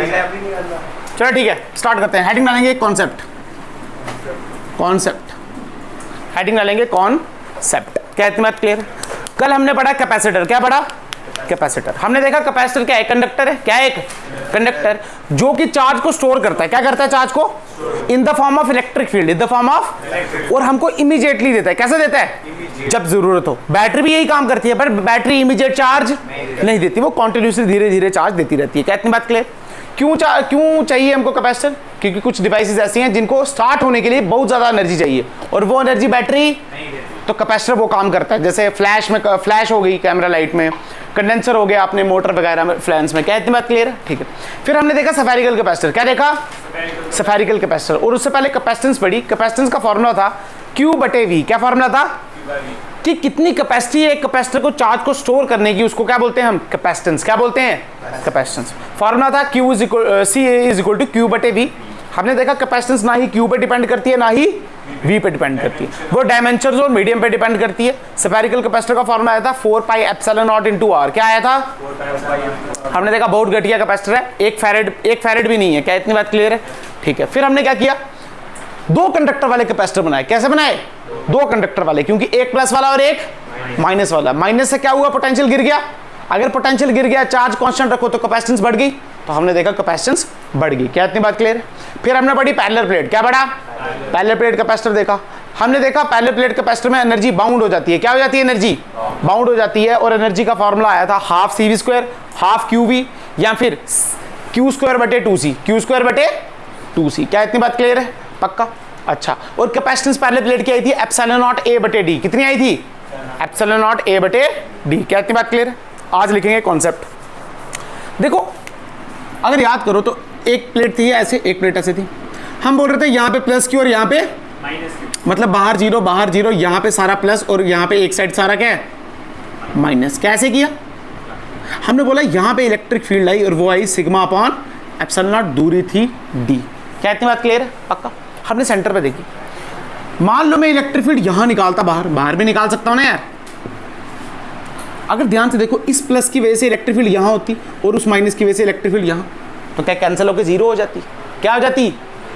चलो ठीक है, स्टार्ट करते हैं। हेडिंग डालेंगे कॉन्सेप्ट, कॉन्सेप्ट हेडिंग डालेंगे कॉन्सेप्ट। क्या इतनी बात क्लियर? कल हमने पढ़ा कैपेसिटर, क्या पढ़ा? कैपेसिटर। हमने देखा कैपेसिटर क्या है? कंडक्टर है। क्या है? एक कंडक्टर जो कि चार्ज को स्टोर करता है। क्या करता है? चार्ज को in the form of electric field, in the form of, और हमको इमीडिएटली देता है। कैसे देता है? जब जरूरत हो। बैटरी भी यही काम करती है, पर बैटरी इमीडिएट चार्ज नहीं देती, वो कॉन्टिन्यूसली धीरे धीरे चार्ज देती रहती है। क्या इतनी बात क्लियर? क्यों चाहिए हमको कैपेसिटर? क्योंकि कुछ डिवाइसेस ऐसी हैं जिनको स्टार्ट होने के लिए बहुत ज्यादा एनर्जी चाहिए और वो एनर्जी बैटरी, तो कैपेसिटर वो काम करता है। जैसे फ्लैश में, फ्लैश हो गई कैमरा लाइट में, कंडेंसर हो गया अपने मोटर वगैरह में, फ्लैंस में। क्या इतनी बात क्लियर है? ठीक है। फिर हमने देखा स्फेरिकल कैपेसिटर। क्या देखा? Spherical capacitor. और उससे पहले कैपेसिटेंस पढ़ी। कैपेसिटेंस का फॉर्मूला था Q/V। क्या फॉर्मूला था? कि कितनी कैपेसिटी है एक कैपेसिटर को चार्ज को स्टोर करने की, उसको क्या बोलते हैं हम? कैपेसिटेंस। क्या बोलते हैं? कैपेसिटेंस। फॉर्मूला था C=Q/V। हमने देखा कैपेसिटेंस ना ही Q पे डिपेंड करती है ना ही V पे डिपेंड करती है, वो डायमेंशंस और मीडियम पे डिपेंड करती है। स्फेरिकल कैपेसिटर का फॉर्मूला आया था 4πε0 क्या आया था? हमने देखा बहुत घटिया कैपेसिटर है, एक फैरेड भी नहीं है। क्या इतनी बात क्लियर है? ठीक है। फिर हमने क्या किया? दो कंडक्टर वाले कैपेसिटर बनाए। कैसे बनाए? दो कंडक्टर वाले, क्योंकि एक प्लस वाला और एक माइनस वाला। माइनस से क्या हुआ? पोटेंशियल गिर गया। अगर पोटेंशियल गिर गया, चार्ज कांस्टेंट रखो तो कैपेसिटेंस बढ़ गई, तो हमने देखा कैपेसिटेंस बढ़ गई। क्या इतनी बात क्लियर है? फिर हमने पढ़ी पैरेलल प्लेट। क्या पढ़ा? पैरेलल प्लेट कैपेसिटर देखा। हमने देखा पैरेलल प्लेट कैपेसिटर में एनर्जी बाउंड हो जाती है। क्या हो जाती है? एनर्जी बाउंड हो जाती है। और एनर्जी का फॉर्मूला आया था ½ CV², ½ QV, या फिर Q²/2C, Q²/2C। क्या इतनी बात क्लियर है? पक्का? अच्छा। और कैपेसिटेंस पैरेलल प्लेट की आई थी ε0A/d। कितनी आई थी? ε0A/d। क्या इतनी बात क्लियर है? आज लिखेंगे कॉन्सेप्ट। देखो अगर याद करो तो एक प्लेट थी ऐसे, एक प्लेट ऐसे थी। हम बोल रहे थे यहाँ पे प्लस Q और यहाँ पे माइनस Q, मतलब बाहर जीरो, यहाँ पे सारा प्लस और यहाँ पे एक साइड सारा क्या है? माइनस। कैसे किया? हमने बोला यहाँ पे इलेक्ट्रिक फील्ड आई और वो आई σ/ε0, दूरी थी d। क्या इतनी बात क्लियर है? पक्का? हमने सेंटर पे देखी। मान लो मैं इलेक्ट्रिक फील्ड यहाँ निकालता, बाहर भी निकाल सकता हूँ ना यार। अगर ध्यान से देखो, इस प्लस की वजह से इलेक्ट्रिक फील्ड यहाँ होती और उस माइनस की वजह से इलेक्ट्रिक फील्ड यहाँ, तो क्या कैंसिल होकर जीरो हो जाती? क्या हो जाती?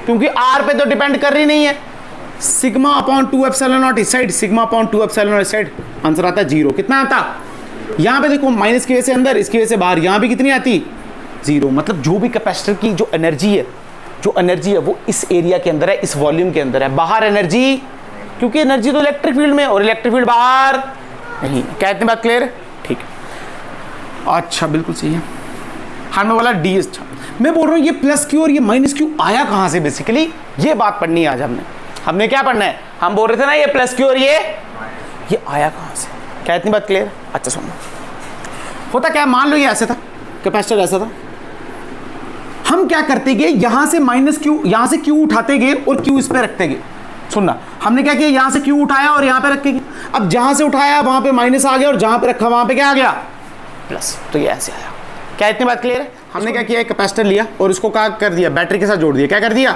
क्योंकि R पे तो डिपेंड कर रही नहीं है। σ/2ε0 इस साइड, σ/2ε0 इस साइड, आंसर आता है जीरो। कितना आता? यहाँ पे देखो माइनस की वजह से अंदर, इसकी वजह से बाहर, यहाँ भी कितनी आती? जीरो। मतलब जो भी कैपेसिटर की जो एनर्जी है वो इस एरिया के अंदर है, इस वॉल्यूम के अंदर है। बाहर एनर्जी, क्योंकि एनर्जी तो इलेक्ट्रिक फील्ड में और इलेक्ट्रिक फील्ड बाहर नहीं। क्या इतनी बात क्लियर है? ठीक है। अच्छा, बिल्कुल सही है। हमने बोला डी। अच्छा, मैं बोल रहा हूँ ये प्लस क्यू और ये माइनस क्यू आया कहाँ से? बेसिकली ये बात पढ़नी है आज हमने क्या पढ़ना है? हम बोल रहे थे ना ये प्लस क्यू और ये आया कहाँ से? क्या इतनी बात क्लियर? अच्छा सुनो, होता क्या, मान लो ये ऐसे था, कैपेसिटर ऐसा था। हम क्या करते गए, यहां से माइनस क्यू, यहां से क्यू उठाते गए और क्यू इस पे रखते गए। सुनना, हमने क्या किया? यहां से क्यू उठाया और यहां पे रख के गए। अब जहां से उठाया वहां पे माइनस आ गया और जहां पे रखा वहां पे क्या आ गया? प्लस। तो ये ऐसे आया। क्या इतनी बात क्लियर है? हमने क्या किया? कैपेसिटर लिया और उसको क्या कर दिया? बैटरी के साथ जोड़ दिया। क्या कर दिया?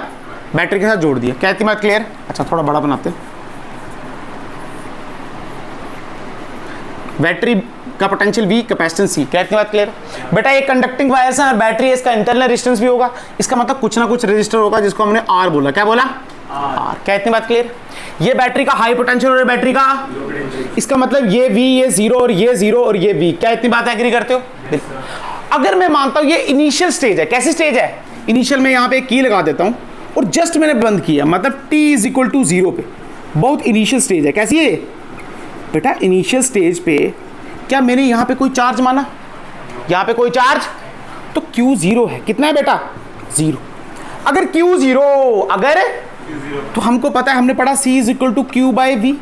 बैटरी के साथ जोड़ दिया। क्या इतनी बात क्लियर? अच्छा, थोड़ा बड़ा बनाते हैं। बैटरी का पोटेंशियल V, कैपेसिटेंस C। क्या इतनी बात क्लियर? बेटा ये कंडक्टिंग वायर है और बैटरी है, इसका इंटरनल रेजिस्टेंस भी होगा। इसका मतलब कुछ ना कुछ रेजिस्टर होगा जिसको हमने R बोला। क्या बोला? R। क्या इतनी बात क्लियर? ये बैटरी का हाई पोटेंशियल और बैटरी का, इसका मतलब ये V, ये जीरो और ये जीरो और ये V। क्या इतनी बात एग्री करते हो? अगर मैं मानता हूं ये इनिशियल स्टेज है, कैसी स्टेज है? इनिशियल में यहां पे एक की लगा देता हूं और जस्ट मैंने बंद किया, मतलब t=0 पे, बहुत इनिशियल स्टेज है। कैसी है बेटा? इनिशियल स्टेज पे क्या मैंने यहां पे कोई चार्ज माना? यहां पे कोई चार्ज, तो Q 0 है। कितना है बेटा? 0। अगर Q 0, अगर तो हमको पता है, हमने पढ़ा C=Q/V।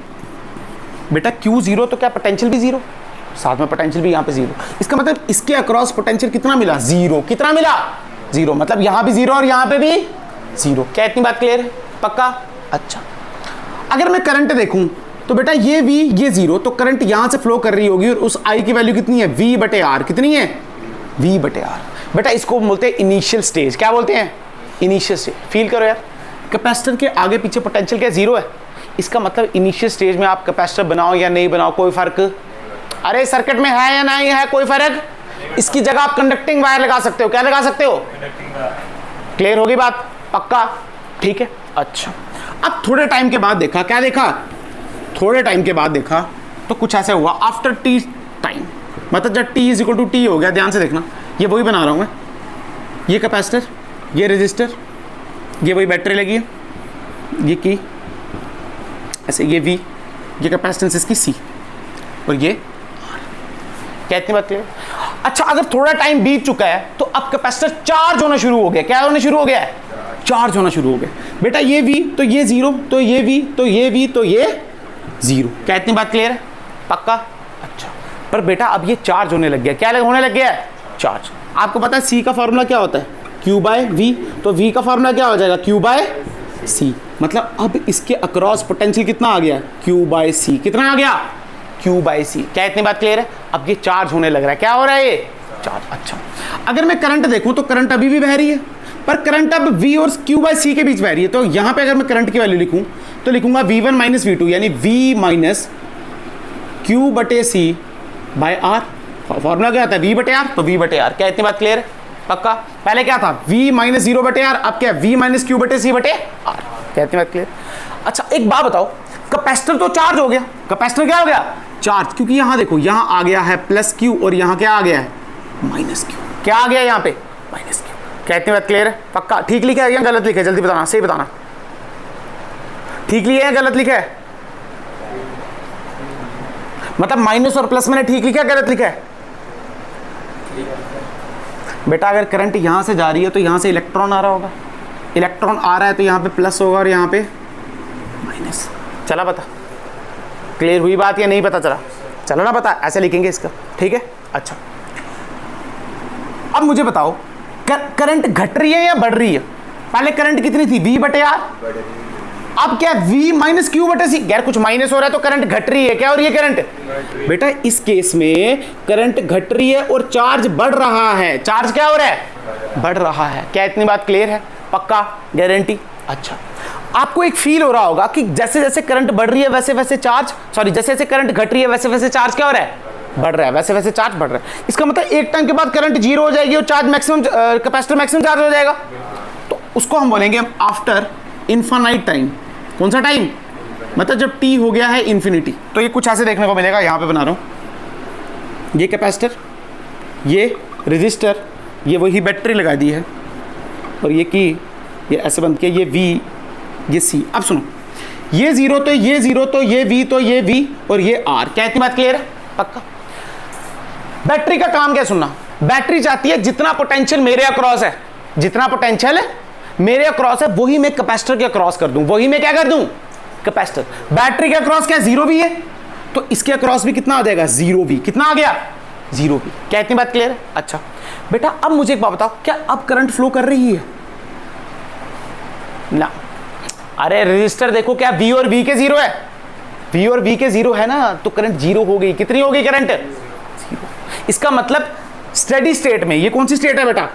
बेटा Q 0 तो क्या पोटेंशियल भी 0, साथ में पोटेंशियल भी यहाँ पे 0। इसका मतलब इसके अक्रॉस पोटेंशियल कितना मिला? 0। कितना मिला? 0। मतलब यहाँ भी 0 और यहाँ पे भी 0। क्या इतनी बात क्लियर है? पक्का? अच्छा, अगर मैं करंट देखूं तो बेटा ये V, ये 0, तो करंट यहाँ से फ्लो कर रही होगी और उस I की वैल्यू कितनी है? V/R। कितनी है? V/R। बेटा इसको बोलते हैं इनिशियल स्टेज। क्या बोलते हैं? Initial stage. फील करो यार, कैपेसिटर के आगे पीछे पोटेंशियल क्या 0 है। इसका मतलब इनिशियल स्टेज में आप कैपेसिटर बनाओ या नहीं बनाओ, कोई फर्क, अरे सर्किट में है या नहीं है, कोई फर्क इसकी जगह आप कंडक्टिंग वायर लगा सकते हो। क्या लगा सकते हो? क्लियर होगी बात? पक्का? ठीक है। अच्छा, अब थोड़े टाइम के बाद देखा, क्या देखा? थोड़े टाइम के बाद देखा तो कुछ ऐसा हुआ आफ्टर टी टाइम, मतलब जब T is equal to T हो गया, ध्यान से देखना, ये वही बना रहा हूं मैं, ये कैपेसिटर, ये रेजिस्टर, ये वही बैटरी लगी है, ये की ऐसे, ये वी, ये कैपेसिटेंस इसकी सी, और ये क्या, इतनी बात क्लियर? अच्छा, अगर थोड़ा टाइम बीत चुका है तो अब कैपेसिटर चार्ज होना शुरू हो गया। क्या होना शुरू हो गया है? चार्ज होना शुरू हो गया। बेटा ये वी तो ये जीरो, तो ये वी तो ये वी तो ये जीरो। क्या इतनी बात क्लियर है? पक्का? अच्छा, पर बेटा अब ये चार्ज होने लग गया। क्या होने लग गया है? चार्ज। आपको पता है सी का फॉर्मूला क्या होता है? Q by V. तो वी का फॉर्मूला क्या हो जाएगा? Q by C. मतलब अब इसके अक्रॉस पोटेंशियल कितना आ गया? Q by C. कितना आ गया? Q by C. क्या इतनी बात क्लियर है? अब ये चार्ज होने लग रहा है। क्या हो रहा है? ये चार्ज। अच्छा, अगर मैं करंट देखूं तो करंट अभी भी बह रही है, पर करंट अब V और Q बाय C के बीच बह रही है। तो यहां पे अगर मैं करंट की वैल्यू लिखूं तो लिखूंगा V1 माइनस V2, यानी V माइनस Q बटे C बाय R। फॉर्मूला क्या आता है? V बटे R, तो V बटे R। क्या इतनी बात क्लियर है? पक्का? पहले क्या था? V माइनस 0 बटे R, अब क्या? V माइनस Q बटे C बटे R। क्या इतनी बात क्लियर? अच्छा, एक बात बताओ, कैपेसिटर तो चार्ज हो गया। कैपेसिटर क्या हो गया? चार्ज, क्योंकि यहां देखो, यहां आ गया है प्लस Q और यहां क्या आ गया है? Minus Q। क्या आ गया यहां पे? Minus Q। क्या इतनी बात क्लियर है? पक्का? ठीक लिखा है या गलत लिखा है? जल्दी बताना, सही बताना। ठीक लिखा है या गलत लिखा है? मतलब माइनस और प्लस मैंने ठीक लिखा है, गलत लिखा है? बेटा अगर करंट यहां से जा रही है तो यहां से इलेक्ट्रॉन आ रहा होगा, इलेक्ट्रॉन आ रहा है तो यहां पे प्लस होगा और यहां पे माइनस। चला पता? क्लियर हुई बात या नहीं पता चला? चलो ना पता, ऐसे लिखेंगे इसका। ठीक है। अच्छा, अब मुझे बताओ, करंट घट रही है या बढ़ रही है? पहले करंट कितनी थी? V बटे R। अब क्या? V माइनस Q बटे C। यार कुछ माइनस हो रहा है तो करंट घट रही है। क्या हो रही है? करंट। बेटा इस केस में करंट घट रही है और चार्ज बढ़ रहा है। चार्ज क्या हो रहा है? बढ़ रहा है। क्या इतनी बात क्लियर है? पक्का? गारंटी? अच्छा, आपको एक फील हो रहा होगा कि जैसे जैसे करंट बढ़ रही है वैसे वैसे चार्ज, सॉरी, जैसे जैसे करंट घट रही है वैसे वैसे चार्ज क्या हो रहा है? बढ़ रहा है। वैसे वैसे चार्ज बढ़ रहा है। इसका मतलब एक टाइम के बाद करंट जीरो हो जाएगी और charge maximum, capacitor maximum charge हो जाएगा। तो उसको हम बोलेंगे आफ्टर इनफाइनाइट टाइम। कौन सा टाइम? मतलब जब t हो गया है इन्फिनिटी। तो ये कुछ ऐसे देखने को मिलेगा। यहां पे बना रहा हूं, ये कैपेसिटर, ये रेजिस्टर, ये वही बैटरी लगा दी है, और ये की, ये ऐसे बंद किया, ये V, ये C। अब सुनो, ये जीरो तो ये जीरो तो ये V तो ये V और ये R। क्या इतनी बात क्लियर है? पक्का? बैटरी का काम क्या सुनना, बैटरी चाहती है जितना पोटेंशियल मेरे अक्रॉस है, जितना पोटेंशियल मेरे अक्रॉस है वही मैं कैपेसिटर के अक्रॉस कर दूं, वही मैं क्या कर दूं? कैपेसिटर। बैटरी के अक्रॉस क्या? जीरो भी है, तो इसके अक्रॉस भी कितना आ जाएगा? जीरो भी। कितना आ गया? जीरो भी। क्या इतनी बात क्लियर है? अच्छा बेटा, अब मुझे एक बात बताओ, क्या अब करंट फ्लो कर रही है? ना। अरे रजिस्टर देखो, क्या V और V के जीरो है? V और V के जीरो है ना, तो करंट जीरो हो गई। कितनी हो गई करंट? जीरो। इसका मतलब स्टेडी स्टेट में, ये कौन सी स्टेट है बेटा?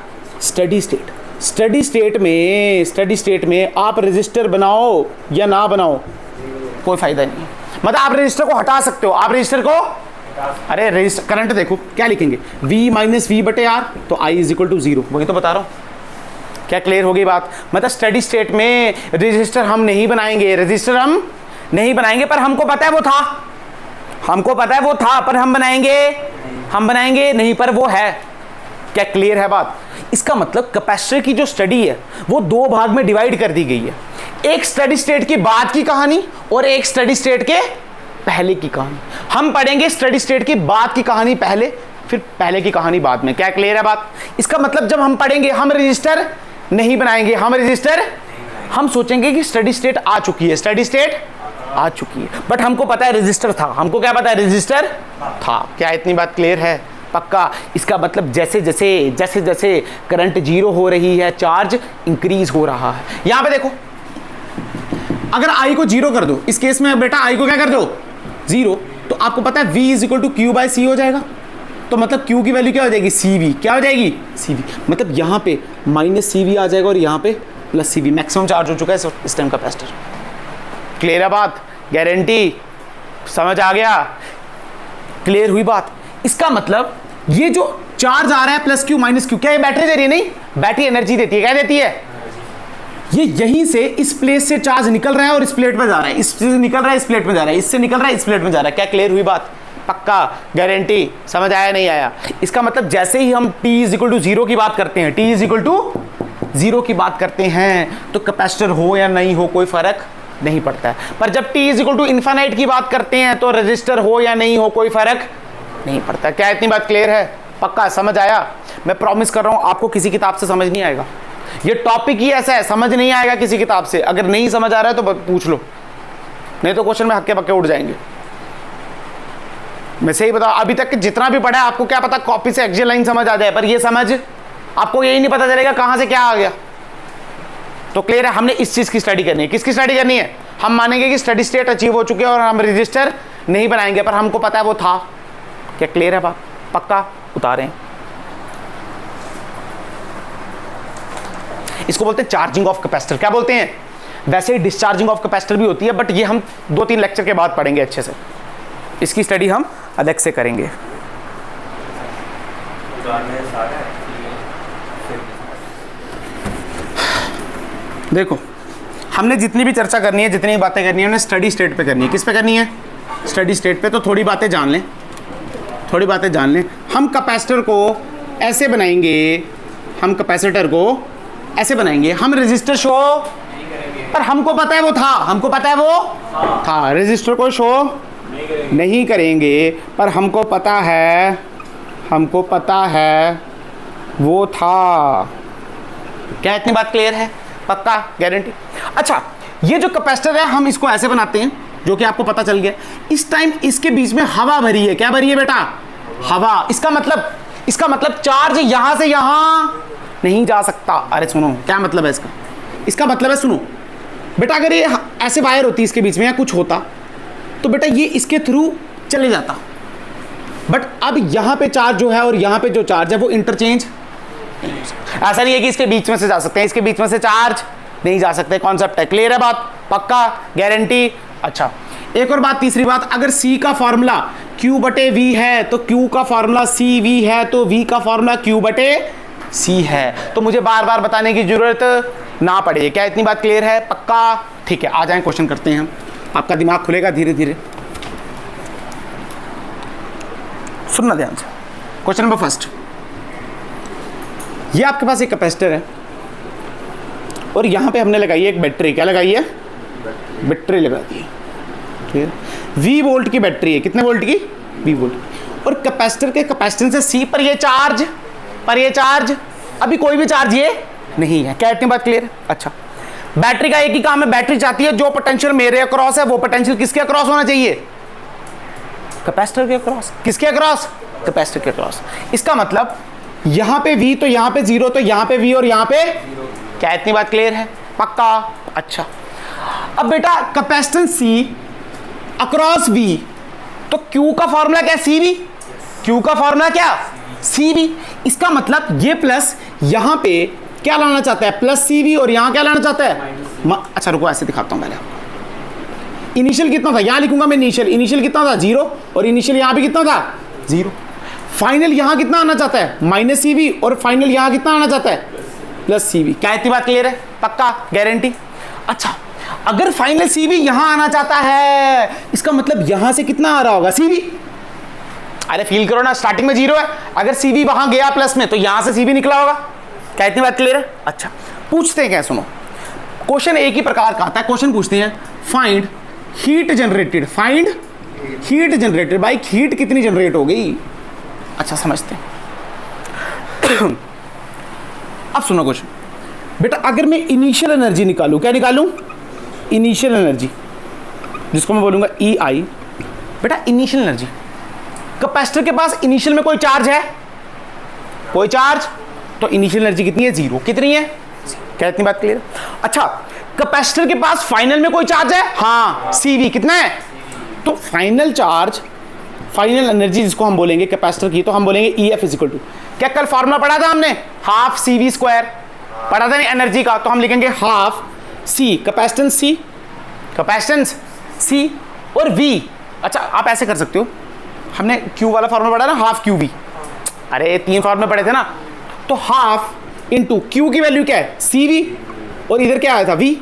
Steady state. स्टेडी स्टेट में आप रजिस्टर बनाओ या ना बनाओ, कोई फायदा नहीं है। मतलब आप रजिस्टर को हटा सकते हो, आप रजिस्टर को, अरे रजिस्टर करंट देखो क्या लिखेंगे? V माइनस V बटे R, तो I is equal to zero. वही तो बता रहा हूं। क्या क्लियर हो गई बात? मतलब स्टेडी स्टेट में रजिस्टर हम नहीं बनाएंगे, रजिस्टर हम नहीं बनाएंगे, पर हमको पता है वो था, हमको पता है वो था, पर हम बनाएंगे नहीं, पर वो है। क्या क्लियर है बात? इसका मतलब कैपेसिटर की जो स्टडी है वो दो भाग में डिवाइड कर दी गई है, एक स्टेडी स्टेट की बाद की कहानी और एक स्टेडी स्टेट के पहले की कहानी। हम पढ़ेंगे स्टेडी स्टेट की बाद की कहानी पहले, फिर पहले की कहानी बाद में। क्या क्लियर है बात? इसका मतलब जब हम पढ़ेंगे हम रजिस्टर नहीं बनाएंगे, हम सोचेंगे कि स्टेडी स्टेट आ चुकी है, स्टेडी स्टेट आ चुकी है, बट हमको पता है रजिस्टर था। हमको क्या पता है? रजिस्टर था। क्या इतनी बात क्लियर है? पक्का? इसका मतलब जैसे जैसे करंट जीरो हो रही है, चार्ज इंक्रीज हो रहा है। यहां पे देखो, अगर I को जीरो कर दो, इस केस में बेटा I को क्या कर दो? जीरो, तो आपको पता है V is equal to Q by C हो जाएगा। तो मतलब Q की वैल्यू क्या हो जाएगी? CV। क्या हो जाएगी? CV। मतलब यहां पे माइनस CV आ जाएगा और यहां पे प्लस CV। मैक्सिमम चार्ज हो चुका है इस टाइम कैपेसिटर। क्लियर है बात? गारंटी? समझ आ गया? क्लियर हुई बात? इसका मतलब ये जो चार्ज आ रहा है प्लस क्यू माइनस क्यू, क्या ये बैटरी दे रही है? नहीं, बैटरी एनर्जी देती है। क्या देती है? ये यहीं से इस प्लेट से चार्ज निकल रहा है और इस प्लेट में जा रहा है, इससे निकल रहा है इस प्लेट में जा रहा है, इससे निकल रहा है इस प्लेट में जा रहा है। क्या क्लियर हुई बात? पक्का, गारंटी, समझ आया नहीं आया? इसका मतलब जैसे ही हम t = 0 की बात करते हैं, t = 0 की बात करते हैं, तो कैपेसिटर हो या नहीं हो कोई फर्क नहीं पड़ता है। पर जब t = इनफाइनाइट की बात करते हैं तो रजिस्टर हो या नहीं हो कोई फर्क नहीं पड़ता। क्या इतनी बात क्लियर है? पक्का समझ आया? मैं प्रॉमिस कर रहा हूं आपको किसी किताब से समझ नहीं आएगा, ये टॉपिक ही ऐसा है, समझ नहीं आएगा किसी किताब से। अगर नहीं समझ आ रहा है तो पूछ लो, नहीं तो क्वेश्चन में हक्के पक्के उठ जाएंगे। मैं सही बताऊं, अभी तक जितना भी पढ़ा है आपको क्या पता कॉपी से एक्सियल लाइन समझ आ जाए, पर ये समझ आपको यही नहीं पता चलेगा कहां से क्या आ गया। तो क्लियर है, हमने इस चीज की स्टडी करनी है। किसकी स्टडी करनी है? हम मानेंगे कि स्टडी स्टेट अचीव हो चुके हैं और हम रजिस्टर नहीं बनाएंगे, पर हमको पता है वो था। क्या क्लियर है बात? पक्का उतारें। इसको बोलते हैं चार्जिंग ऑफ कैपेसिटर। क्या बोलते हैं? वैसे ही डिस्चार्जिंग ऑफ कैपेसिटर भी होती है, बट ये हम 2-3 लेक्चर के बाद पढ़ेंगे अच्छे से, इसकी स्टडी हम अलग से करेंगे। देखो, हमने जितनी भी चर्चा करनी है, जितनी बातें करनी है, उन्हें स्टडी स्टेट पे करनी है। किस पे करनी है? स्टडी स्टेट पे। तो थोड़ी बातें जान लें, थोड़ी बातें जान लें। हम कैपेसिटर को ऐसे बनाएंगे, हम कैपेसिटर को ऐसे बनाएंगे, हम रेजिस्टर शो, पर हमको पता है वो था, हमको पता है वो था। रेजिस्टर को शो नहीं करेंगे, पर हमको पता है, हमको पता है वो था। क्या इतनी बात क्लियर है? पक्का, गारंटी। अच्छा, ये जो कैपेसिटर है हम इसको ऐसे बनाते हैं, जो कि आपको पता चल गया। इस टाइम इसके बीच में हवा भरी है। क्या भरी है बेटा? हवा। इसका मतलब चार्ज यहां से यहां नहीं जा सकता। अरे सुनो, क्या मतलब है इसका? इसका मतलब है, सुनो बेटा, अगर ये ऐसे वायर होती इसके बीच में या कुछ होता तो बेटा ये इसके थ्रू चले जाता, बट अब यहां पे चार्ज जो है और यहां पे जो चार्ज है वो इंटरचेंज ऐसा नहीं है कि इसके बीच में से जा सकते हैं, इसके बीच में से चार्ज नहीं जा सकते। कॉन्सेप्ट है, क्लियर है बात? पक्का, गारंटी। अच्छा, एक और बात, तीसरी बात, अगर C का फॉर्मूला Q/V है तो Q का फॉर्मूला CV है, तो V का फॉर्मूला Q/C है, तो मुझे बार बार बताने की जरूरत ना पड़े। क्या इतनी बात क्लियर है? पक्का, ठीक है। आ जाएं, क्वेश्चन करते हैं हम, आपका दिमाग खुलेगा धीरे धीरे। सुनना ध्यान से। क्वेश्चन नंबर फर्स्ट, ये आपके पास एक कैपेसिटर है और यहां पे हमने लगाई है एक बैटरी। क्या लगाई है? बैटरी लगा दी है, ठीक है। V वोल्ट की बैटरी है। कितने वोल्ट की? V volt. और कैपेसिटर के कैपेसिटेंस से C पर ये चार्ज, अभी कोई भी चार्ज ये नहीं है। क्या इतनी बात क्लियर है? अच्छा, बैटरी का एक ही काम है, बैटरी चाहती है जो पोटेंशियल मेरे अक्रॉस है वो पोटेंशियल किसके अक्रॉस होना चाहिए? कैपेसिटर के अक्रॉस। किसके अक्रॉस? कैपेसिटर के अक्रॉस। इसका मतलब यहां पे V तो यहां पे 0, तो यहां पे V और यहां पे 0। क्या इतनी बात क्लियर है? पक्का। अच्छा, अब बेटा कैपेसिटेंस C अक्रॉस V, तो Q का फॉर्मूला क्या? CV। Q का फॉर्मूला क्या? CV। इसका मतलब ये प्लस यहां पे क्या लाना चाहता है? प्लस CV, और यहां क्या लाना चाहता है? अच्छा रुको, ऐसे दिखाता हूं पहले। इनिशियल कितना था? यहां लिखूंगा मैं इनिशियल कितना था? 0, और इनिशियल यहां पे कितना था? 0। फाइनल यहां कितना आना चाहता है? -CV, और फाइनल यहां कितना आना चाहता है? +CV। क्या इतनी बात क्लियर है? पक्का, गारंटी। अच्छा, अगर फाइनल CV यहां आना चाहता है, इसका मतलब यहां से कितना आ रहा होगा? CV। अरे फील करो ना, स्टार्टिंग में 0 है, अगर CV वहां गया प्लस में तो यहां से CV निकला होगा। क्या इतनी बात क्लियर है? अच्छा, पूछते हैं क्या? सुनो, क्वेश्चन एक ही प्रकार का आता है। क्वेश्चन पूछते हैं, find heat generated. Find heat generated. भाई हीट कितनी जनरेट हो गई? अच्छा, समझते हैं। अब सुनो क्वेश्चन, बेटा अगर मैं इनिशियल एनर्जी निकालूं, क्या निकालूं? इनिशियल एनर्जी, जिसको मैं बोलूंगा EI। बेटा इनिशियल एनर्जी, कैपेसिटर के पास इनिशियल में कोई चार्ज है? कोई चार्ज, तो इनिशियल एनर्जी कितनी है? 0। कितनी है? क्या इतनी बात क्लियर? अच्छा, कैपेसिटर के पास फाइनल में कोई चार्ज है? हाँ, CV। कितना है? तो फाइनल चार्ज, फाइनल एनर्जी जिसको हम बोलेंगे कैपेसिटर की, तो हम बोलेंगे EF = क्या कल फॉर्मूला पढ़ा था हमने? हाफ CV² पढ़ा था नहीं एनर्जी का, तो हम लिखेंगे हाफ C, कैपेसिटेंस C और V। अच्छा, आप ऐसे कर सकते हो, हमने Q वाला फॉर्मूला पढ़ा ना, हाफ QV। अरे 3 फॉर्मूले पढ़े थे ना, तो हाफ इंटू क्यू की वैल्यू क्या है CV, और इधर क्या आया था V,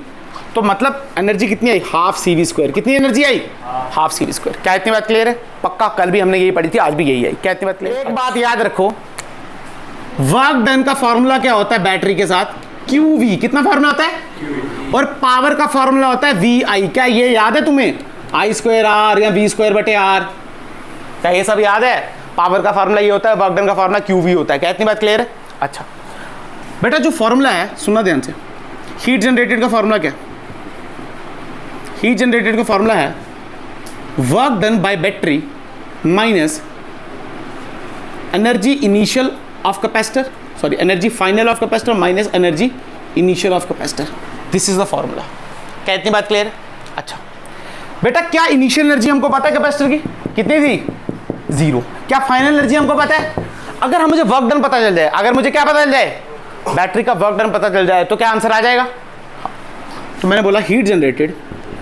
तो मतलब एनर्जी कितनी आई हाफ CV स्क्वायर। कितनी एनर्जी आई हाफ CV स्क्वायर। क्या इतनी बात क्लियर है? पक्का कल भी हमने यही पढ़ी थी, आज भी यही आई। क्या इतनी बात क्लियर? एक बात याद रखो, वर्क डन का फॉर्मूला क्या होता है बैटरी के साथ QV। कितना फॉर्मूला होता है? और पावर का फॉर्मूला होता है VI। क्या ये याद है तुम्हें? I स्क्वायर R या V स्क्वायर बटे R, क्या ये सब याद है? पावर का फॉर्मूला ये होता है, वर्क डन का फॉर्मूला QV होता है। क्या इतनी बात क्लियर है? अच्छा बेटा जो फॉर्मूला है सुनना ध्यान से, हीट जनरेटेड का फॉर्मूला क्या है? हीट जनरेटेड का फॉर्मूला है work done by battery minus energy initial of capacitor, sorry energy final of capacitor minus energy initial of capacitor. This is the formula. क्या इतनी बात क्लियर है? अच्छा बेटा क्या इनिशियल एनर्जी हमको पता है कैपेसिटर की कितनी थी 0। क्या फाइनल एनर्जी हमको पता है? अगर हम मुझे वर्क डन पता चल जाए, अगर मुझे क्या पता चल जाए बैटरी का वर्क डन पता चल जाए, तो क्या आंसर आ जाएगा? तो मैंने बोला heat generated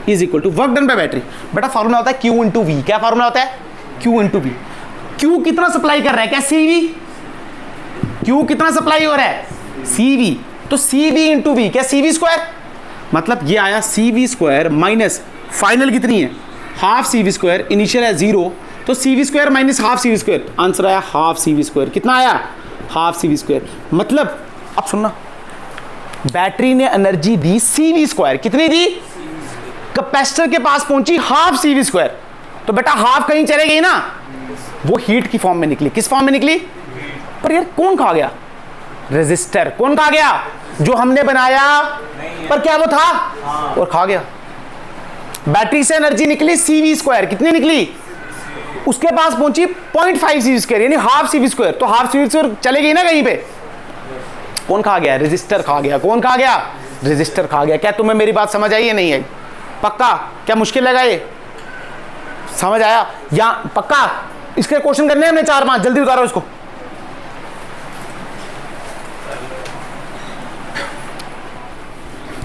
is equal to work done by battery. बेटा फॉर्मूला होता है Q इंटू V। क्या फॉर्मूला होता है? Q into V। Q कितना सप्लाई कर रहा है? क्या CV? Q कितना सप्लाई हो रहा है? CV। तो CV इंटू V क्या CV स्क्वायर, मतलब ये आया CV स्क्वायर माइनस फाइनल कितनी है हाफ CV स्क्वायर, इनिशियल है 0, तो CV square minus half CV square, answer आया हाफ CV स्क्वायर। कितना आया? Half CV square. मतलब अब सुनना, बैटरी ने एनर्जी दी CV स्क्वायर, कितनी दी? कैपेसिटर के पास पहुंची हाफ CV स्क्वायर, तो बेटा हाफ कहीं चले गई ना, वो हीट की फॉर्म में निकली। किस फॉर्म में निकली? पर यार कौन खा गया? रेजिस्टर। कौन खा गया? जो हमने बनाया, पर क्या वो था और खा गया। बैटरी से एनर्जी निकली CV स्क्वायर, कितनी निकली? उसके पास पहुंची 0.5 CV स्क्वायर, यानी हाफ CV स्क्वायर, तो हाफ CV स्क्वायर चले गई ना कहीं पे। कौन खा गया? रेजिस्टर खा गया। कौन खा गया? रेजिस्टर खा गया। क्या तुम्हें मेरी बात समझ आई या नहीं आई? पक्का? क्या मुश्किल लगा ये? समझ आया? या पक्का इसके क्वेश्चन करने हैं हमने 4-5, जल्दी उतारो इसको।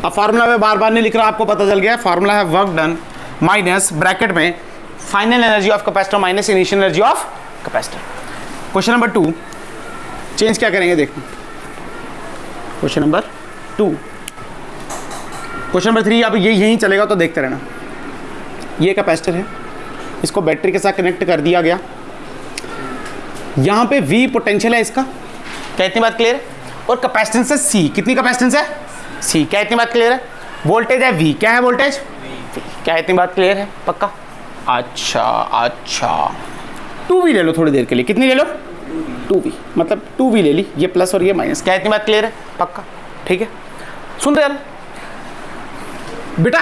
अब फार्मूला में बार बार नहीं लिख रहा, आपको पता चल गया। फार्मूला है वर्क डन माइनस ब्रैकेट में final energy of capacitor minus initial energy of capacitor. Question number 2 change क्या करेंगे देखो। क्वेश्चन नंबर 2, क्वेश्चन नंबर 3 अब ये यहीं चलेगा तो देखते रहना। ये कैपेसिटर है, इसको बैटरी के साथ कनेक्ट कर दिया गया। यहाँ पे V पोटेंशियल है इसका। क्या इतनी बात क्लियर है? और कैपेसिटेंस है C। कितनी कैपेसिटेंस है? C। क्या इतनी बात क्लियर है? वोल्टेज है V। क्या है वोल्टेज? क्या इतनी बात क्लियर है? पक्का? अच्छा 2V ले लो थोड़ी देर के लिए। कितनी ले लो? 2V, मतलब 2V ले ली, ये प्लस और ये माइनस। क्या इतनी बात क्लियर है? पक्का? ठीक है, सुन रहे बेटा,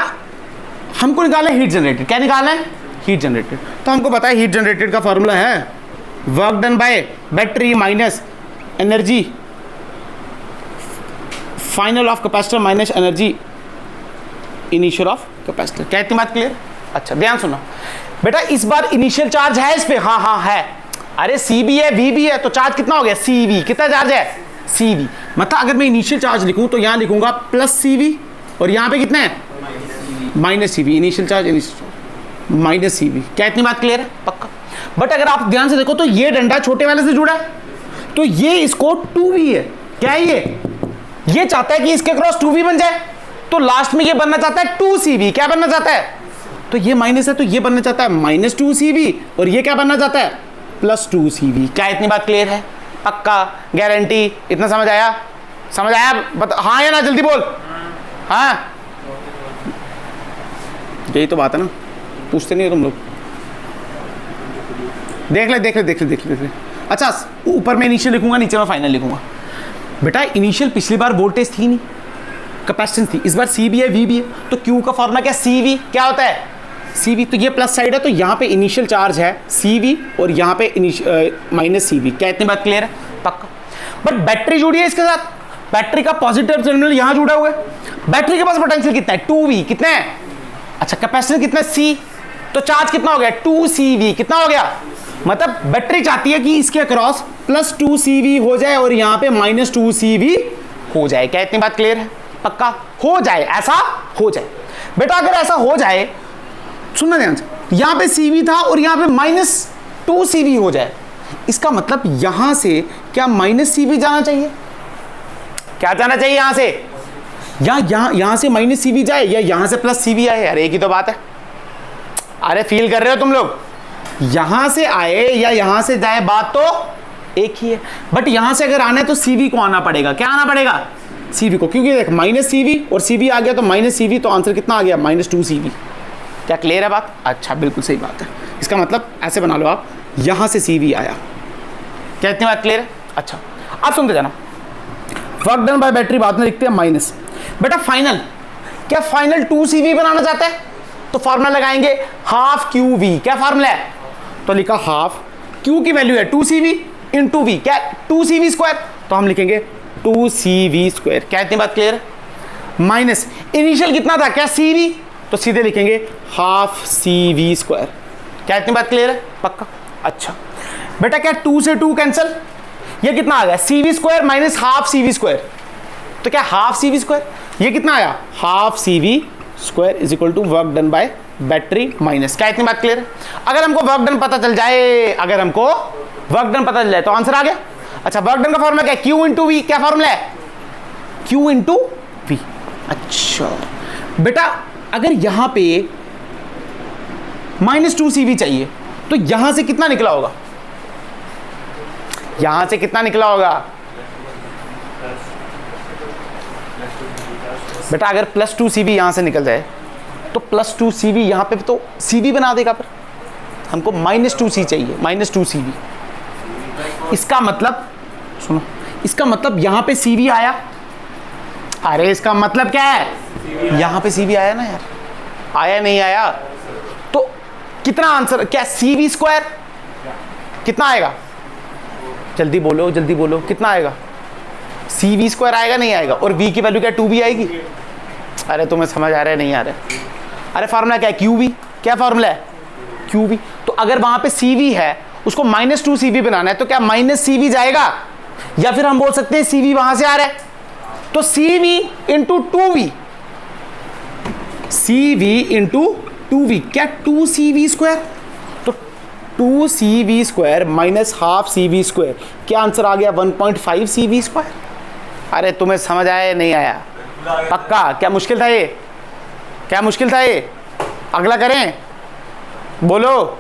हमको निकालना है हीट जनरेटेड। क्या निकालना है? Heat generated. तो हमको पता है हीट जनरेटेड का फॉर्मूला है work done by battery minus energy final of capacitor minus energy initial of capacitor. क्या इतनी बात क्लियर? अच्छा ध्यान सुनो बेटा, इस बार इनिशियल चार्ज है इस पे। हाँ है। अरे C भी है V भी है, तो चार्ज कितना हो गया? CV। कितना चार्ज है? CV। मतलब अगर मैं इनिशियल चार्ज लिखूं तो यहां लिखूंगा प्लस CV, और यहां पे कितना है? Minus CV। Initial charge minus CV। क्या इतनी बात क्लियर है? पक्का? बट अगर आप ध्यान से देखो तो ये डंडा छोटे वाले से जुड़ा है, तो ये इसको 2V है। क्या है ये चाहता है कि इसके क्रॉस 2V बन जाए, तो लास्ट में ये बनना चाहता है 2CV। क्या बनना चाहता है? तो ये माइनस है, तो ये बनना चाहता है माइनस 2CV, और ये क्या बनना चाहता है? Plus 2CV। क्या इतनी बात क्लियर है? पक्का? गारंटी? इतना समझ आया? समझ आया? हाँ या ना? जल्दी बोल। हाँ, यही तो बात है ना, पूछते नहीं हो तुम लोग। देख ले। अच्छा, ऊपर मैं इनिशियल लिखूंगा, नीचे मैं फाइनल लिखूंगा। बेटा इनिशियल पिछली बार वोल्टेज थी नहीं, कैपेसिटेंस थी। इस बार C भी है V भी है, तो Q का फॉर्मूला क्या? CV। क्या होता है? CV। तो ये प्लस साइड है, तो यहाँ पे इनिशियल चार्ज है CV, और यहाँ पे माइनस CV। क्या इतनी बात क्लियर है? पक्का? बट बैटरी जुड़ी है इसके साथ, बैटरी का पॉजिटिव टर्मिनल यहाँ जुड़ा हुआ है। बैटरी के पास पोटेंशियल कितना है? 2V। कितना है? अच्छा, कैपेसिटेंस कितना है? C। तो चार्ज कितना हो गया? 2CV। कितना हो गया? मतलब बैटरी चाहती है कि इसके अक्रॉस प्लस 2CV हो जाए और यहाँ पे माइनस 2CV हो जाए। क्या इतनी बात क्लियर है? पक्का? हो जाए, ऐसा हो जाए। बेटा अगर ऐसा हो जाए, सुनना ध्यान से, यहाँ पे CV था और यहाँ पे माइनस 2CV हो जाए, इसका मतलब यहां से क्या माइनस सी भी जाना चाहिए? क्या जाना चाहिए यहां से? यहां से माइनस सी भी जाए या यहां से प्लस सी भी आए? अरे एक ही तो बात है। अरे फील कर रहे हो तुम लोग? यहां से आए या यहां से जाए बात तो एक ही है, बट यहां से अगर आना है तो सीवी को आना पड़ेगा। क्या आना पड़ेगा? सीवी को, क्योंकि देख माइनस सीवी और सीवी आ गया तो माइनस सीवी, तो आंसर कितना आ गया? -2 CV। क्या क्लियर है बात? अच्छा, बिल्कुल सही बात है। इसका मतलब ऐसे बना लो आप, यहां से सीवी आया। क्या इतनी बात क्लियर है? अच्छा, आप सुनते जाना। वर्क डन बाय बैटरी बाद में लिखते हैं माइनस। बेटा फाइनल, क्या फाइनल 2 CV बनाना चाहता है तो फॉर्मूला लगाएंगे हाफ QV। क्या फॉर्मूला है? तो लिखा हाफ, Q की वैल्यू है 2 CV इंटू V, क्या 2 CV स्क्वायर, तो हम लिखेंगे 2 CV स्क्वायर। क्या इतनी बात क्लियर है? माइनस इनिशियल कितना था? क्या CV, तो सीधे लिखेंगे हाफ CV स्क्वायर। क्या इतनी बात क्लियर है? पक्का? अच्छा बेटा, क्या 2 से 2 कैंसिल, ये कितना आ गया? CV square minus half CV square, तो क्या हाफ CV स्क्वायर, ये कितना आया? Half CV square is equal to work done by battery minus. क्या इतनी बात क्लियर है? अगर हमको वर्क डन पता चल जाए, तो आंसर आ गया। अच्छा, वर्क डन का फॉर्मूला क्या है? Q into V। क्या फॉर्मूला है? Q into V। अच्छा बेटा, अगर यहां पे -2 CV चाहिए तो यहां से कितना निकला होगा? यहां से कितना निकला होगा बेटा? अगर +2 CV यहां से निकल जाए तो +2 CV यहां पे तो CV बना देगा, पर हमको -2 C चाहिए, -2 CV। इसका मतलब सुनो, इसका मतलब यहां पे CV आया। अरे इसका मतलब क्या है? यहां पे CV आया ना यार, आया नहीं आया? तो कितना आंसर, क्या CV स्क्वायर कितना आएगा? जल्दी बोलो, जल्दी बोलो, कितना आएगा? CV स्क्वायर आएगा नहीं आएगा? और V की वैल्यू क्या 2 भी आएगी? अरे तुम्हें समझ आ रहा है नहीं आ रहा है? अरे फार्मूला क्या है? QV। क्या फार्मूला है? QV। तो अगर वहां पे CV है, उसको -2 CV बनाना है, तो क्या -CV जाएगा? या फिर हम बोल सकते हैं CV वहां से आ रहा है, तो CV into 2V, CV into 2V, क्या 2 CV स्क्वायर, तो 2 CV square minus half CV square, क्या आंसर आ गया? 1.5 CV स्क्वायर। अरे तुम्हें समझ आया या नहीं आया? पक्का? क्या मुश्किल था ये? क्या मुश्किल था ये? अगला करें? बोलो,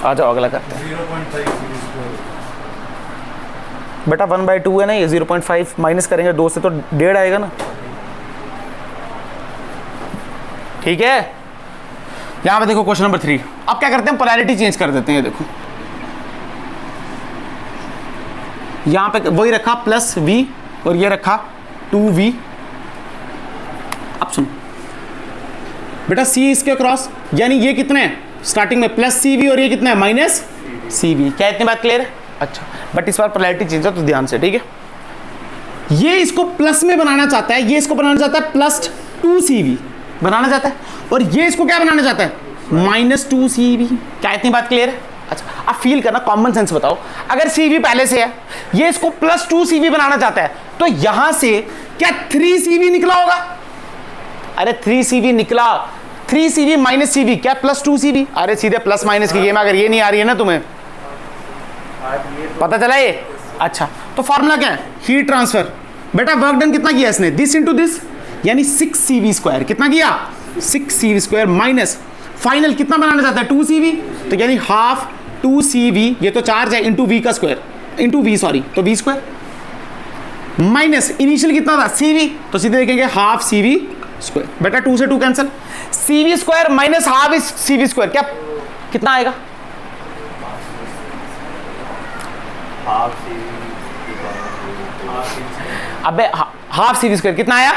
आ जाओ अगला करते हैं। बेटा 1/2 है ना ये, 0.5 माइनस करेंगे 2 से तो 1.5 आएगा ना। ठीक है, यहां पे देखो क्वेश्चन नंबर 3। अब क्या करते हैं? पोलैरिटी चेंज कर देते हैं। देखो यहां पे वही रखा +V और ये रखा 2V। अब सुनो बेटा, C इसके क्रॉस, यानी ये कितने हैं स्टार्टिंग में? +CV और ये कितना है? -CV। क्या इतनी बात क्लियर है? अच्छा, बट इस बार पोलैरिटी चेंज है तो ध्यान से, ठीक है? ये इसको प्लस में बनाना चाहता है, ये इसको बनाना चाहता है +2 CV बनाना चाहता है, और ये इसको क्या बनाना चाहता है? -2 CV। क्या इतनी बात क्लियर है? अच्छा, आप फील करना, कॉमन सेंस बताओ। अगर CV पहले से है, ये इसको +2 CV बनाना चाहता है, तो यहां से क्या 3 CV निकला होगा? अरे 3 CV निकला, 3 CV माइनस CV, क्या +2 CV? अरे सीधे प्लस माइनस की गेम। अगर ये नहीं आ रही है ना तुम्हें, पता चला ये? अच्छा, तो फॉर्मूला क्या है? Heat transfer. बेटा वर्क डन कितना किया इसने? दिस इंटू दिस, यानी 6 CV स्क्वायर। कितना किया? 6 CV स्क्वायर माइनस फाइनल कितना बनाना चाहता है? 2 CV, तो यानी हाफ 2 CV, ये तो चार्ज है, इंटू V का स्क्वायर, इंटू V सॉरी, तो V स्क्वायर माइनस इनिशियल कितना था? CV, तो सीधे देखेंगे हाफ CV स्क्वायर। बेटा 2 से 2 cancel, CV square minus half CV square, क्या कितना आएगा? अबे हाफ CV स्क्वायर कितना आया?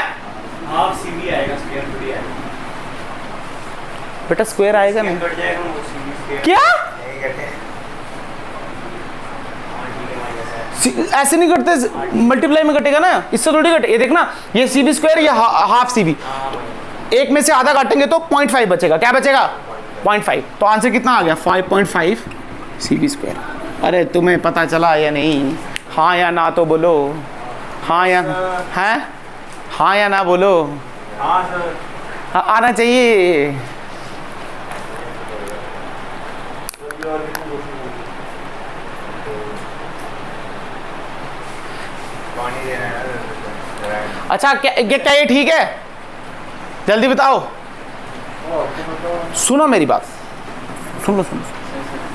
हाफ CV आएगा, स्क्वायर थोड़ी आएगा बेटा। स्क्वायर आएगा नहीं, कट जाएगा वो CV क्या? नहीं कटे। ऐसे नहीं कटते, मल्टीप्लाई में कटेगा ना, इससे थोड़ी कटे। ये देखना, ये CV स्क्वायर, ये हाफ CV, एक में से आधा काटेंगे तो 0.5 बचेगा। क्या बचेगा? 0.5। तो आंसर कितना आ गया? 5.5 CV स्क्वायर। अरे तुम्हें पता चला या नहीं? हाँ या ना तो बोलो, हाँ या है, हाँ या ना बोलो। हाँ सर, हाँ आना चाहिए। अच्छा क्या ये ठीक है? जल्दी बताओ, सुनो मेरी बात, सुनो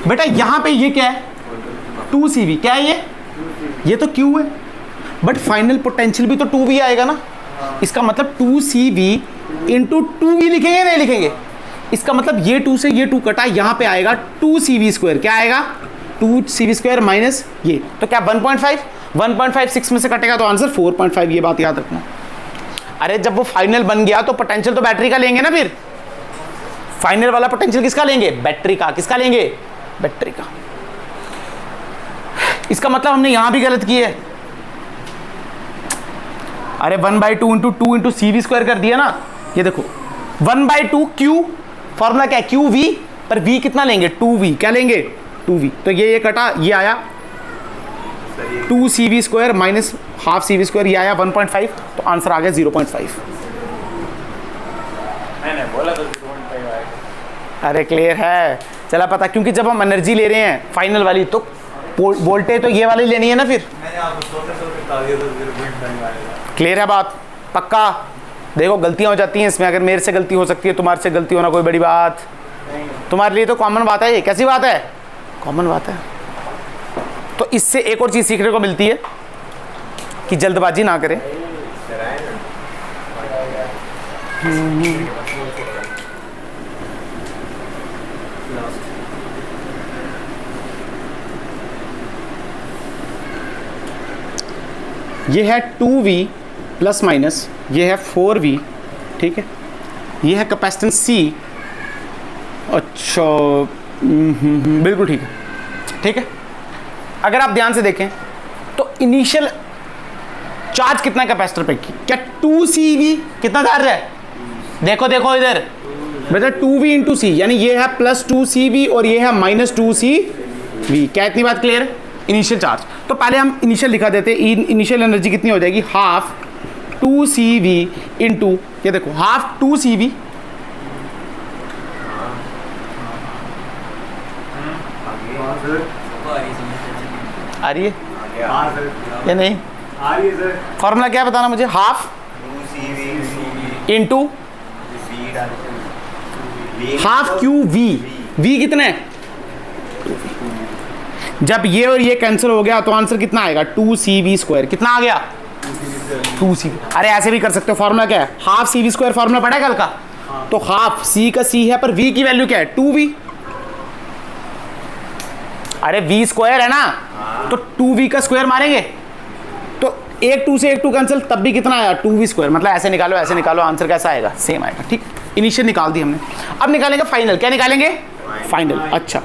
बेटा, यहां पे ये क्या है? 2CV। क्या है ये तो Q है, बट फाइनल पोटेंशियल भी तो 2V आएगा ना। इसका मतलब 2CV इंटू 2V लिखेंगे, नहीं लिखेंगे? इसका मतलब ये 2 से ये 2 कटा, यहां पे आएगा 2CV²। क्या आएगा? 2CV² माइनस ये, तो क्या 1.5 6 में से कटेगा तो आंसर 4.5। ये बात याद रखना। अरे जब वो फाइनल बन गया तो पोटेंशियल तो बैटरी का लेंगे ना, फिर फाइनल वाला पोटेंशियल किसका लेंगे? बैटरी का। किसका लेंगे? बैटरी का। इसका मतलब हमने यहां भी गलत की है। अरे 1/2 इंटू 2 इंटू CV² कर दिया ना। ये देखो 1/2 Q, फॉर्मूला क्या है? QV, पर V कितना लेंगे? 2V। क्या लेंगे? 2V। तो ये कटा, ये आया 2CV² माइनस हाफ CV², ये आया 1.5, तो आंसर आ गया 0.5। मैंने बोला तो 0.5 आएगा। अरे क्लियर है, चला पता, क्योंकि जब हम एनर्जी ले रहे हैं फाइनल वाली तो वोल्टेज तो ये वाली लेनी है ना फिर। मैंने आपको सोचते बता दिया तो 0.5 आएगा। क्लियर है बात? पक्का? देखो गलतियां हो जाती हैं इसमें, अगर मेरे से गलती हो सकती है, तुम्हारे से गलती होना कोई बड़ी बात तुम्हारे लिए तो कॉमन बात है। ये कैसी बात है? कॉमन बात है। तो इससे एक और चीज सीखने को मिलती है कि जल्दबाजी ना करें। ये है 2V प्लस माइनस, ये है 4V, ठीक है। ये है कैपेसिटेंस C। अच्छा, बिल्कुल ठीक है, ठीक है। अगर आप ध्यान से देखें तो इनिशियल चार्ज कितना कैपेसिटर पे की? क्या 2CV कितना चार्ज है? देखो देखो इधर बेटा, 2V इंटू C, यानी ये है प्लस 2CV और ये है माइनस 2CV। क्या इतनी बात क्लियर है? Initial charge. तो पहले हम इनिशियल लिखा देते हैं। इनिशियल एनर्जी कितनी हो जाएगी? हाफ 2CV इंटू, ये देखो हाफ 2CV आ रही है या नहीं? फॉर्मूला क्या है बताना मुझे? Half 2CV into half QV। V कितना है? जब ये और ये कैंसिल हो गया तो आंसर कितना आएगा? 2CV²। कितना आ गया? 2CV। अरे ऐसे भी कर सकते हो। फॉर्मूला क्या है? Half CV²। फॉर्मूला पढ़ा है कल का? तो हाफ C का C है, पर V की वैल्यू क्या है? 2V। अरे V² है ना, तो 2V का स्क्वायर मारेंगे तो एक 2 से एक 2 कैंसिल, तब भी कितना आया? 2V²। मतलब ऐसे निकालो, ऐसे निकालो, आंसर कैसा आएगा? सेम आएगा, ठीक। इनिशियल निकाल दी हमने, अब निकालेंगे फाइनल। क्या निकालेंगे? फाइनल। अच्छा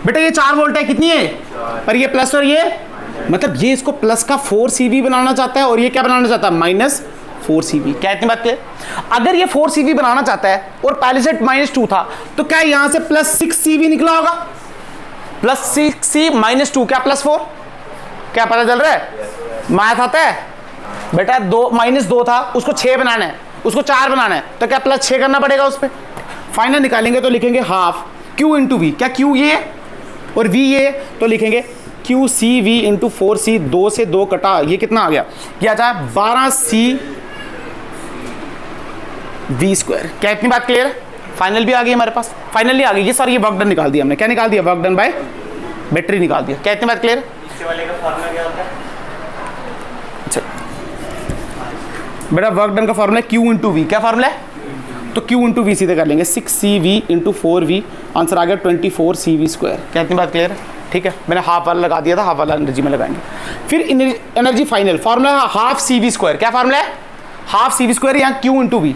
बेटा, ये 4 वोल्ट है, कितनी है? पर ये प्लस और ये, मतलब ये इसको प्लस का 4CV बनाना चाहता है और ये क्या बनाना चाहता है? Minus 4CV। क्या इतनी बात क्लियर? अगर ये 4CV बनाना चाहता है और पहले से -2 था, तो क्या यहां से प्लस 6CV निकला होगा? प्लस 6C माइनस 2, क्या प्लस 4? क्या पता चल रहा है? मैथ आता है बेटा। -2 था, उसको 6 बनाना है, उसको 4 बनाना है, तो क्या प्लस 6 करना पड़ेगा उस पर। फाइनल निकालेंगे तो लिखेंगे हाफ Q इंटू V। क्या Q ये और V ये, तो लिखेंगे QCV इंटू 4C। 2 से 2 कटा, ये कितना आ गया? ये आ जाए 12CV²। क्या इतनी बात क्लियर है? फाइनल भी आ गई हमारे पास, फाइनली आ गई ये। सर ये वर्क डन निकाल दिया हमने। क्या निकाल दिया? वर्क डन बाय बैटरी निकाल दिया। क्या इतनी बात क्लियर है? इससे वाले का फॉर्मूला क्या होता है? अच्छा बेटा, वर्क डन का फॉर्मूला है Q इंटू V। क्या फॉर्मूला है? तो Q इंटू V सीधे कर लेंगे, 6CV इंटू 4V। आंसर आ गया 24CV²। क्या इतनी बात क्लियर है? ठीक है, मैंने हाफ वाला लगा दिया था, हाफ वाला एनर्जी में लगाएंगे। फिर energy final, formula half CV²। क्या फॉर्मूला है? हाफ CV², यहाँ Q इंटू V।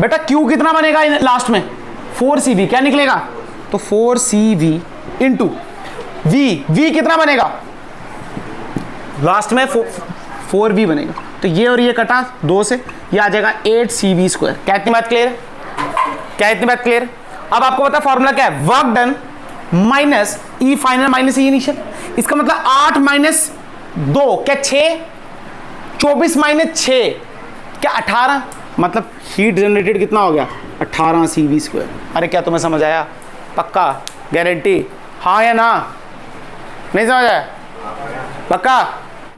बेटा Q कितना बनेगा लास्ट में? 4CV। क्या निकलेगा? तो 4CV इंटू V कितना बनेगा लास्ट में? 4V बनेगा। तो ये और ये कटा 2 से, ये आ जाएगा 8CV²। क्या इतनी बात क्लियर है? क्या इतनी बात क्लियर है? अब आपको पता फॉर्मूला क्या है? वर्क डन माइनस ई फाइनल माइनस ई इनिशियल। इसका मतलब 8 माइनस 2 क्या 6, 24 माइनस 6 क्या 18। मतलब हीट जनरेटेड कितना हो गया? 18CV²। अरे क्या तुम्हें समझ आया? पक्का? गारंटी? हाँ या ना? नहीं समझ आया? पक्का?